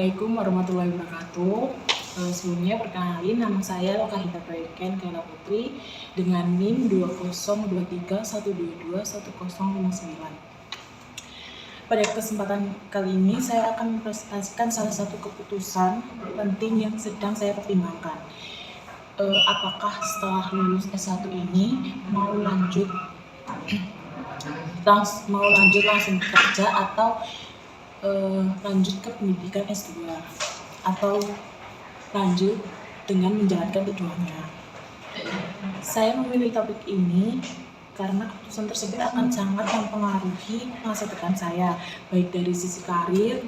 Assalamualaikum warahmatullahi wabarakatuh. Sebelumnya perkenalin, nama saya Lokahita Prayudken Kayla Putri dengan NIM 202312210059. Pada kesempatan kali ini saya akan mempresentasikan salah satu keputusan penting yang sedang saya pertimbangkan. Apakah setelah lulus S1 ini mau lanjut langsung bekerja atau lanjut ke pendidikan S2 atau lanjut dengan menjalankan keduanya. Saya memilih topik ini karena keputusan tersebut akan sangat mempengaruhi masa depan saya, baik dari sisi karir,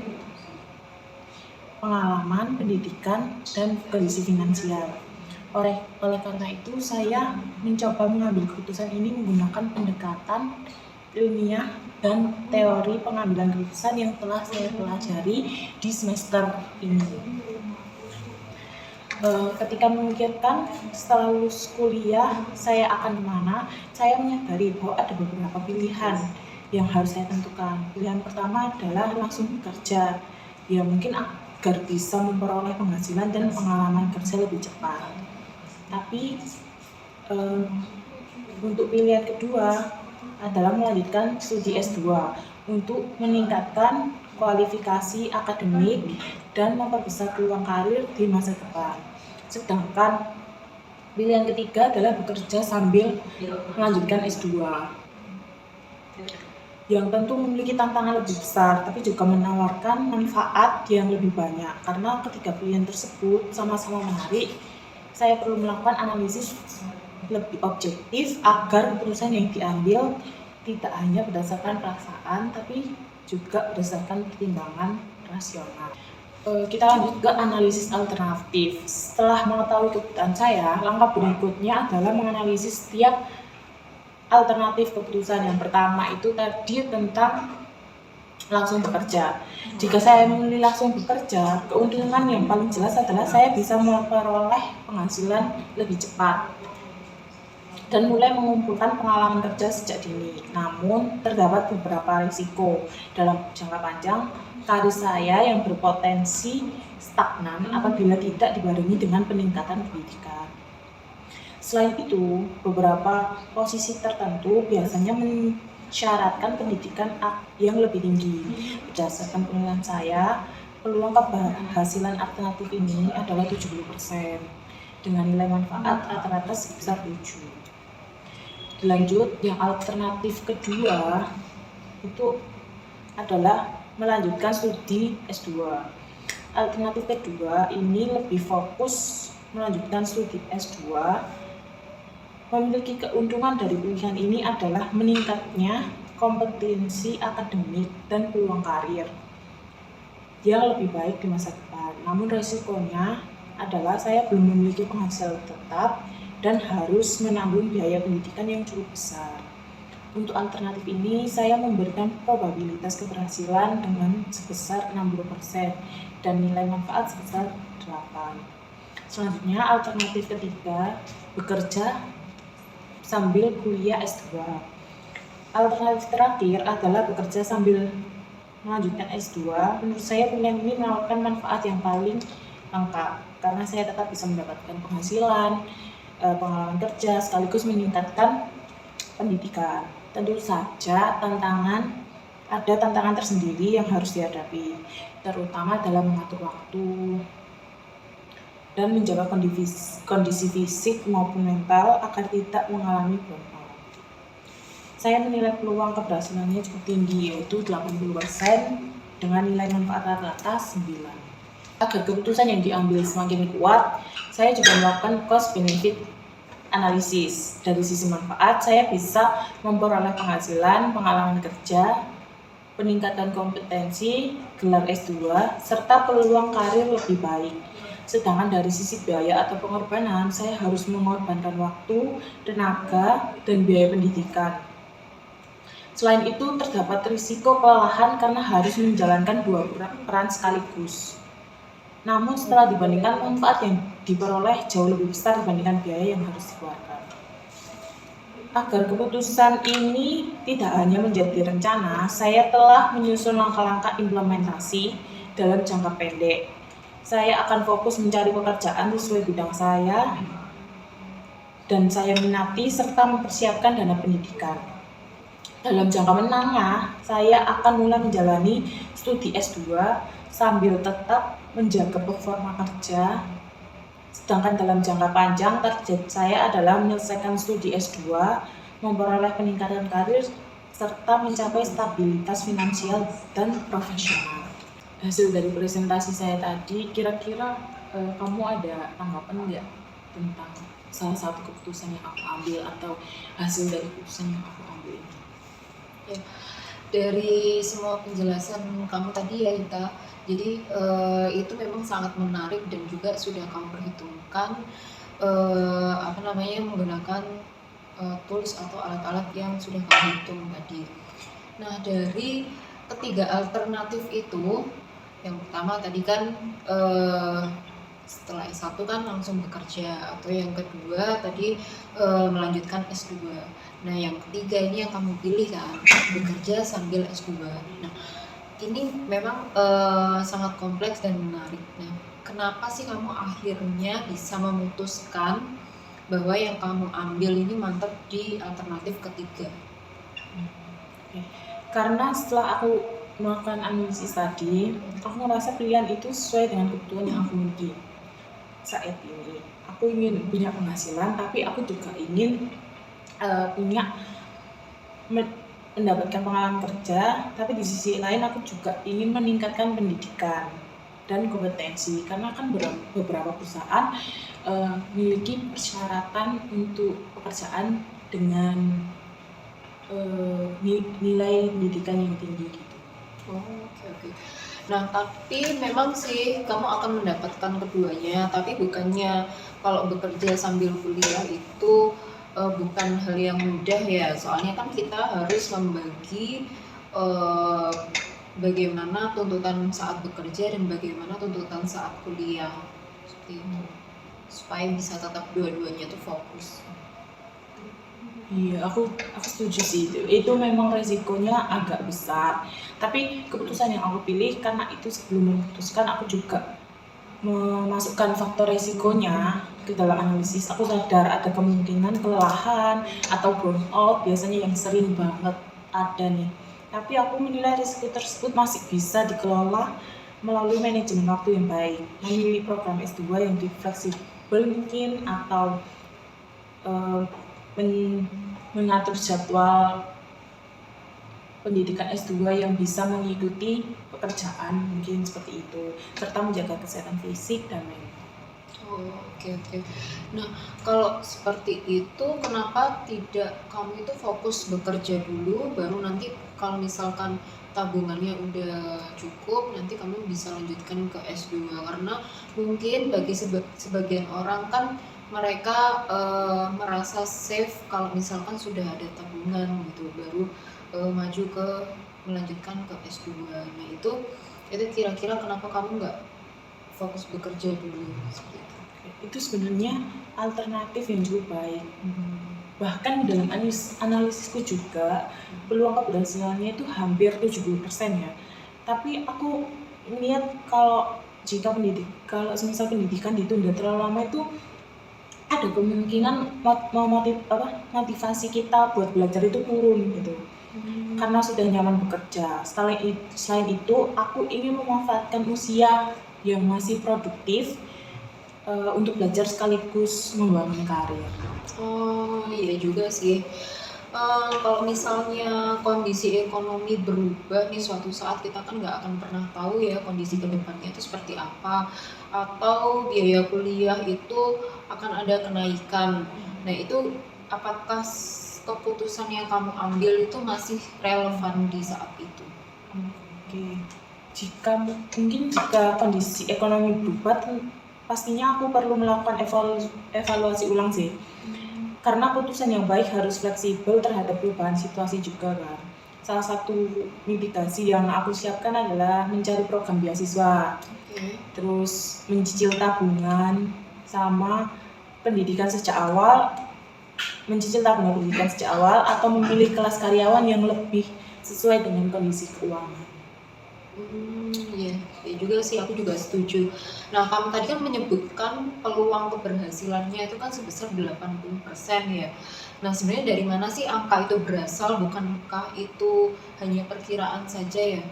pengalaman, pendidikan, dan kondisi finansial. Oleh karena itu, saya mencoba mengambil keputusan ini menggunakan pendekatan ilmiah dan teori pengambilan keputusan yang telah saya pelajari di semester ini. Ketika memikirkan setelah lulus kuliah saya akan kemana, saya menyadari bahwa ada beberapa pilihan yang harus saya tentukan. Pilihan pertama adalah langsung bekerja, ya mungkin agar bisa memperoleh penghasilan dan pengalaman kerja lebih cepat. Tapi untuk pilihan kedua adalah melanjutkan studi S2 untuk meningkatkan kualifikasi akademik dan memperbesar peluang karir di masa depan. Sedangkan pilihan ketiga adalah bekerja sambil melanjutkan S2 yang tentu memiliki tantangan lebih besar, tapi juga menawarkan manfaat yang lebih banyak. Karena ketiga pilihan tersebut sama-sama menarik, saya perlu melakukan analisis lebih objektif agar keputusan yang diambil tidak hanya berdasarkan perasaan, tapi juga berdasarkan pertimbangan rasional. Kita lanjut ke analisis alternatif. Setelah mengetahui keputusan saya, langkah berikutnya adalah menganalisis setiap alternatif keputusan. Yang pertama itu tadi tentang langsung bekerja. Jika saya memilih langsung bekerja, keuntungan yang paling jelas adalah saya bisa memperoleh penghasilan lebih cepat dan mulai mengumpulkan pengalaman kerja sejak dini. Namun, terdapat beberapa risiko. Dalam jangka panjang, karir saya yang berpotensi stagnan apabila tidak dibarengi dengan peningkatan pendidikan. Selain itu, beberapa posisi tertentu biasanya mensyaratkan pendidikan yang lebih tinggi. Berdasarkan penilaian saya, peluang keberhasilan alternatif ini adalah 70%, dengan nilai manfaat rata-rata sebesar 7. Lanjut, yang alternatif kedua itu adalah melanjutkan studi S2. Alternatif kedua ini lebih fokus melanjutkan studi S2. Memiliki keuntungan dari pilihan ini adalah meningkatnya kompetensi akademik dan peluang karir yang lebih baik di masa depan. Namun resikonya adalah saya belum memiliki penghasilan tetap dan harus menanggung biaya pendidikan yang cukup besar. Untuk alternatif ini, saya memberikan probabilitas keberhasilan dengan sebesar 60% dan nilai manfaat sebesar 8. Selanjutnya, alternatif ketiga, bekerja sambil kuliah S2. Alternatif terakhir adalah bekerja sambil melanjutkan S2. Menurut saya pilihan ini menawarkan manfaat yang paling lengkap, karena saya tetap bisa mendapatkan penghasilan, pengalaman kerja, sekaligus meningkatkan pendidikan. Tentu saja ada tantangan tersendiri yang harus dihadapi, terutama dalam mengatur waktu dan menjaga kondisi fisik maupun mental agar tidak mengalami burnout. Saya menilai peluang keberhasilannya cukup tinggi, yaitu 80% dengan nilai manfaat rata-rata 9. Agar keputusan yang diambil semakin kuat, saya juga melakukan cost benefit analisis. Dari sisi manfaat, saya bisa memperoleh penghasilan, pengalaman kerja, peningkatan kompetensi, gelar S2, serta peluang karir lebih baik. Sedangkan dari sisi biaya atau pengorbanan, saya harus mengorbankan waktu, tenaga, dan biaya pendidikan. Selain itu, terdapat risiko kelelahan karena harus menjalankan dua peran sekaligus. Namun setelah dibandingkan, manfaat yang diperoleh jauh lebih besar dibandingkan biaya yang harus dikeluarkan. Agar keputusan ini tidak hanya menjadi rencana, saya telah menyusun langkah-langkah implementasi dalam jangka pendek. Saya akan fokus mencari pekerjaan sesuai bidang saya dan saya minati serta mempersiapkan dana pendidikan. Dalam jangka menengah, saya akan mulai menjalani studi S2 sambil tetap menjaga performa kerja. Sedangkan dalam jangka panjang, target saya adalah menyelesaikan studi S2, memperoleh peningkatan karir, serta mencapai stabilitas finansial dan profesional. Hasil dari presentasi saya tadi, kira-kira kamu ada tanggapan nggak tentang salah satu keputusan yang aku ambil atau hasil dari keputusan yang aku ambil ini? Ya, dari semua penjelasan kamu tadi ya Ita, jadi itu memang sangat menarik dan juga sudah kamu perhitungkan menggunakan tools atau alat-alat yang sudah kamu hitung tadi. Nah, dari ketiga alternatif itu, yang pertama tadi kan setelah S1 kan langsung bekerja, atau yang kedua tadi melanjutkan S2. Nah, yang ketiga ini yang kamu pilih kan, bekerja sambil S2. Nah, ini memang sangat kompleks dan menarik. Nah, kenapa sih kamu akhirnya bisa memutuskan bahwa yang kamu ambil ini mantap di alternatif ketiga? Karena setelah aku melakukan analisis tadi, aku merasa pilihan itu sesuai dengan kebutuhan yang aku miliki saat ini. Aku ingin punya penghasilan, tapi aku juga ingin mendapatkan pengalaman kerja, tapi di sisi lain aku juga ingin meningkatkan pendidikan dan kompetensi, karena kan beberapa perusahaan memiliki persyaratan untuk pekerjaan dengan nilai pendidikan yang tinggi gitu. Oke. Nah, tapi memang sih kamu akan mendapatkan keduanya, tapi bukannya kalau bekerja sambil kuliah itu bukan hal yang mudah ya, soalnya kan kita harus membagi bagaimana tuntutan saat bekerja dan bagaimana tuntutan saat kuliah, seperti itu, supaya bisa tetap dua-duanya tuh fokus. Iya, aku setuju sih itu. Itu memang resikonya agak besar. Tapi keputusan yang aku pilih karena itu sebelum memutuskan aku juga memasukkan faktor resikonya ke dalam analisis. Aku sadar ada kemungkinan kelelahan atau burnout biasanya yang sering banget ada nih. Tapi aku menilai risiko tersebut masih bisa dikelola melalui manajemen waktu yang baik, memilih program S2 yang fleksibel mungkin, atau mengatur jadwal pendidikan S2 yang bisa mengikuti pekerjaan, mungkin seperti itu, serta menjaga kesehatan fisik dan mental. Oke. Nah, kalau seperti itu, kenapa tidak kamu itu fokus bekerja dulu, baru nanti kalau misalkan tabungannya udah cukup, nanti kamu bisa lanjutkan ke S2? Karena mungkin bagi sebagian orang kan mereka merasa safe kalau misalkan sudah ada tabungan gitu, baru maju ke melanjutkan ke S2. Nah, itu kira-kira kenapa kamu nggak fokus bekerja dulu seperti itu? Itu sebenarnya alternatif yang cukup baik. Bahkan dalam analisisku juga peluang keberhasilannya itu hampir 70% ya. Tapi aku melihat kalau semisal pendidikan ditunda terlalu lama, itu ada kemungkinan motivasi kita buat belajar itu turun gitu. Karena sudah nyaman bekerja. Selain itu, aku ingin memanfaatkan usia yang masih produktif untuk belajar sekaligus membangun karir. Oh iya juga sih. Kalau misalnya kondisi ekonomi berubah nih suatu saat, kita kan nggak akan pernah tahu ya kondisi kedepannya itu seperti apa, atau biaya kuliah itu akan ada kenaikan. Nah, itu apakah keputusan yang kamu ambil itu masih relevan di saat itu? Oke. Jika kondisi ekonomi berubah, pastinya aku perlu melakukan evaluasi ulang sih. Karena keputusan yang baik harus fleksibel terhadap perubahan situasi juga kan. Salah satu mitigasi yang aku siapkan adalah mencari program beasiswa, terus mencicil tabungan, sama mencicil tabungan pendidikan sejak awal, atau memilih kelas karyawan yang lebih sesuai dengan kondisi keuangan. Iya, ya juga sih, aku juga setuju. Nah, kamu tadi kan menyebutkan peluang keberhasilannya itu kan sebesar 80% ya. Nah, sebenarnya dari mana sih angka itu berasal? Bukankah itu hanya perkiraan saja ya?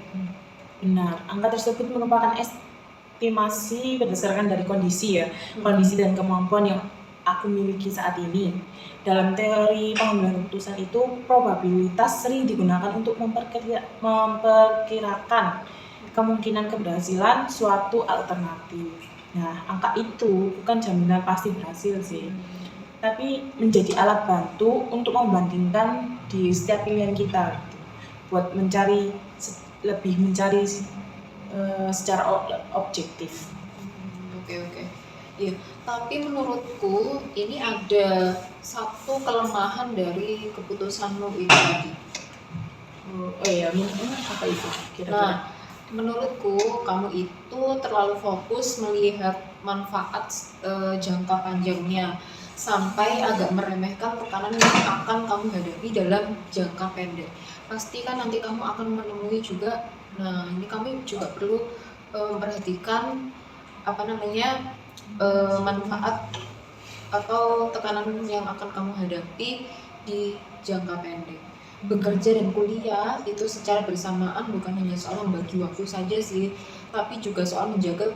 Benar, angka tersebut merupakan estimasi berdasarkan dari kondisi ya, kondisi dan kemampuan yang aku miliki saat ini. Dalam teori pengambilan keputusan itu, probabilitas sering digunakan untuk memperkirakan kemungkinan keberhasilan suatu alternatif. Nah, angka itu bukan jaminan pasti berhasil sih, tapi menjadi alat bantu untuk membandingkan di setiap pilihan kita, gitu. Buat lebih mencari secara objektif. Oke. Iya, tapi menurutku ini ada satu kelemahan dari keputusanmu itu tadi. Oh iya, apa itu kira-kira? Nah, menurutku kamu itu terlalu fokus melihat manfaat jangka panjangnya sampai agak meremehkan tekanan yang akan kamu hadapi dalam jangka pendek. Pasti kan nanti kamu akan menemui juga. Nah, ini kamu juga perlu memperhatikan manfaat atau tekanan yang akan kamu hadapi di jangka pendek. Bekerja dan kuliah itu secara bersamaan bukan hanya soal membagi waktu saja sih, tapi juga soal menjaga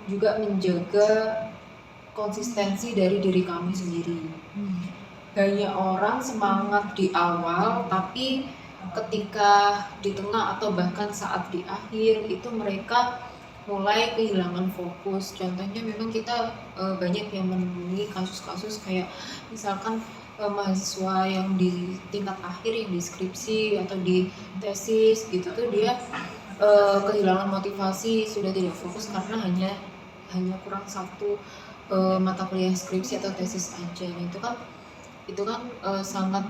juga menjaga konsistensi dari diri kami sendiri. Banyak orang semangat di awal, tapi ketika di tengah atau bahkan saat di akhir itu mereka mulai kehilangan fokus. Contohnya memang kita banyak yang menemui kasus-kasus kayak misalkan mahasiswa yang di tingkat akhir, yang di skripsi atau di tesis gitu tuh dia kehilangan motivasi, sudah tidak fokus karena hanya kurang satu mata kuliah skripsi atau tesis aja. Nah, itu kan sangat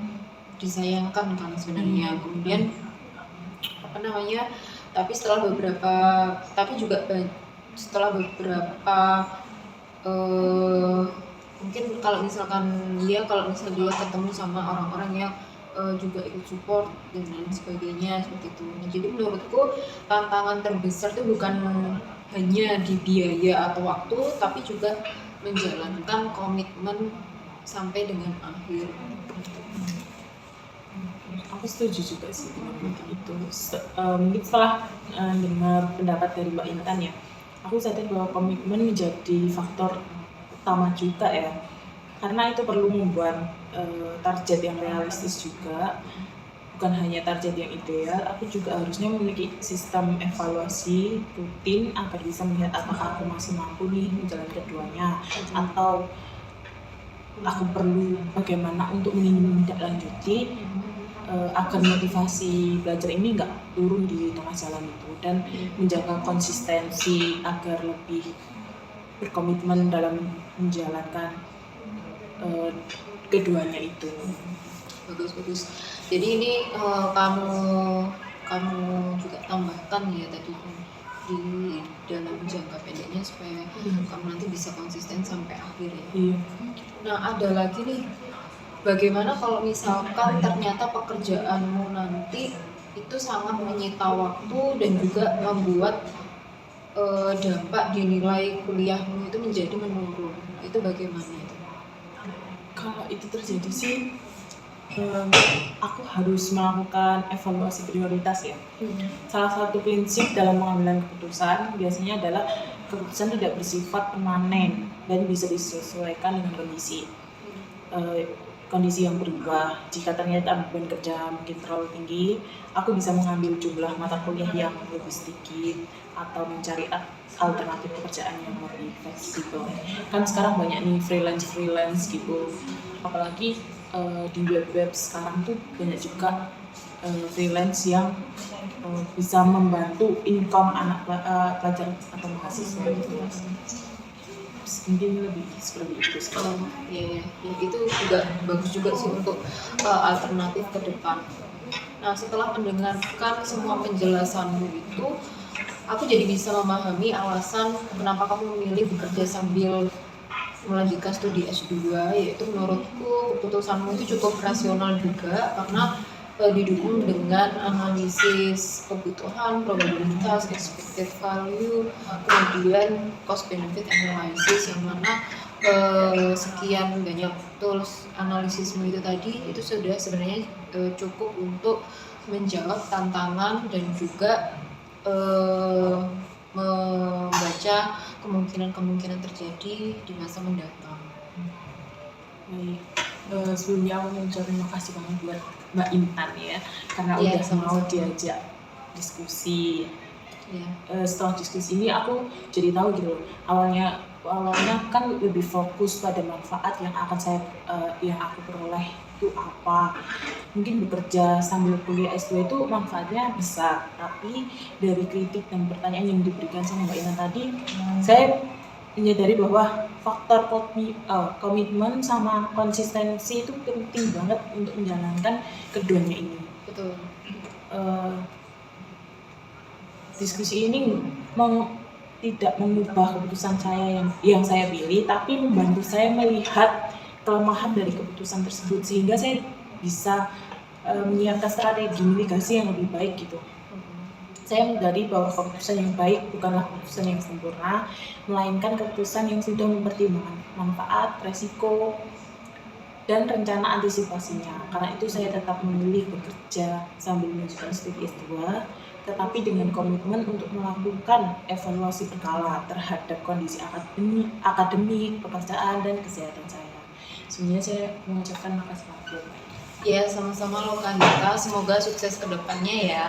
disayangkan kan sebenarnya. Kemudian tapi setelah beberapa mungkin kalau misalnya dia ketemu sama orang-orang yang juga ikut support dan lain sebagainya seperti itu. Nah, jadi menurutku tantangan terbesar itu bukan hanya di biaya atau waktu, tapi juga menjalankan komitmen sampai dengan akhir. Aku setuju juga sih dengan itu. Mungkin setelah dengar pendapat dari Mbak Intan ya, aku sadar bahwa komitmen menjadi faktor utama juga ya, karena itu perlu membuat target yang realistis juga, bukan hanya target yang ideal. Aku juga harusnya memiliki sistem evaluasi rutin agar bisa melihat apakah aku masih mampu nih menjalankan keduanya, atau aku perlu bagaimana untuk menindaklanjuti agar motivasi belajar ini nggak turun di tengah jalan itu, dan menjaga konsistensi agar lebih berkomitmen dalam menjalankan keduanya itu. Bagus. Jadi ini kamu juga tambahkan ya tadi di dalam jangka pendeknya supaya kamu nanti bisa konsisten sampai akhir ya. Iya. Nah, ada lagi nih, bagaimana kalau misalkan ternyata pekerjaanmu nanti itu sangat menyita waktu dan juga membuat dampak di nilai kuliahmu itu menjadi menurun, itu bagaimana itu? Kalau itu terjadi sih, aku harus melakukan evaluasi prioritas ya. Salah satu prinsip dalam pengambilan keputusan biasanya adalah keputusan tidak bersifat permanen dan bisa disesuaikan dengan kondisi yang berubah. Jika ternyata beban kerja mungkin terlalu tinggi, aku bisa mengambil jumlah mata kuliah yang lebih sedikit atau mencari alternatif pekerjaan yang lebih fleksibel. Kan sekarang banyak nih freelance gitu, apalagi di web sekarang tuh banyak juga freelance yang bisa membantu income anak pelajar atau mahasiswa gitu. Mungkin lebih seperti itu sekarang. Ya, itu juga bagus juga sih untuk alternatif ke depan. Nah, setelah mendengarkan semua penjelasanmu itu, aku jadi bisa memahami alasan kenapa kamu memilih bekerja sambil melanjutkan studi S2, yaitu menurutku keputusanmu itu cukup rasional juga karena didukung dengan analisis kebutuhan, probabilitas, expected value, kemudian cost benefit analysis, yang mana sekian banyak tools analisisme itu tadi itu sudah sebenarnya cukup untuk menjawab tantangan dan juga membaca kemungkinan-kemungkinan terjadi di masa mendatang. Baik, sebelumnya aku mengucapkan terima kasih banget buat Mbak Intan ya, karena Iya, udah sama-sama. mau diajak diskusi. Ya, Setelah diskusi ini aku jadi tahu gitu loh, awalnya kan lebih fokus pada manfaat yang aku peroleh itu apa. Mungkin bekerja sambil kuliah S2 itu manfaatnya besar, tapi dari kritik dan pertanyaan yang diberikan sama Mbak Intan tadi, saya menyadari bahwa faktor komitmen sama konsistensi itu penting banget untuk menjalankan keduanya ini. betul. Diskusi ini tidak mengubah keputusan saya yang saya pilih, tapi membantu saya melihat kelemahan dari keputusan tersebut, sehingga saya bisa menyiapkan strategi mitigasi yang lebih baik gitu. Saya menyadari bahwa keputusan yang baik bukanlah keputusan yang sempurna, melainkan keputusan yang sudah mempertimbangkan manfaat, resiko, dan rencana antisipasinya. Karena itu saya tetap memilih bekerja sambil melanjutkan studi S2, tetapi dengan komitmen untuk melakukan evaluasi berkala terhadap kondisi akademik, pekerjaan, dan kesehatan saya. Sebenarnya saya mengucapkan makasih banget. Ya, sama-sama loh Kak Gita, semoga sukses ke depannya ya.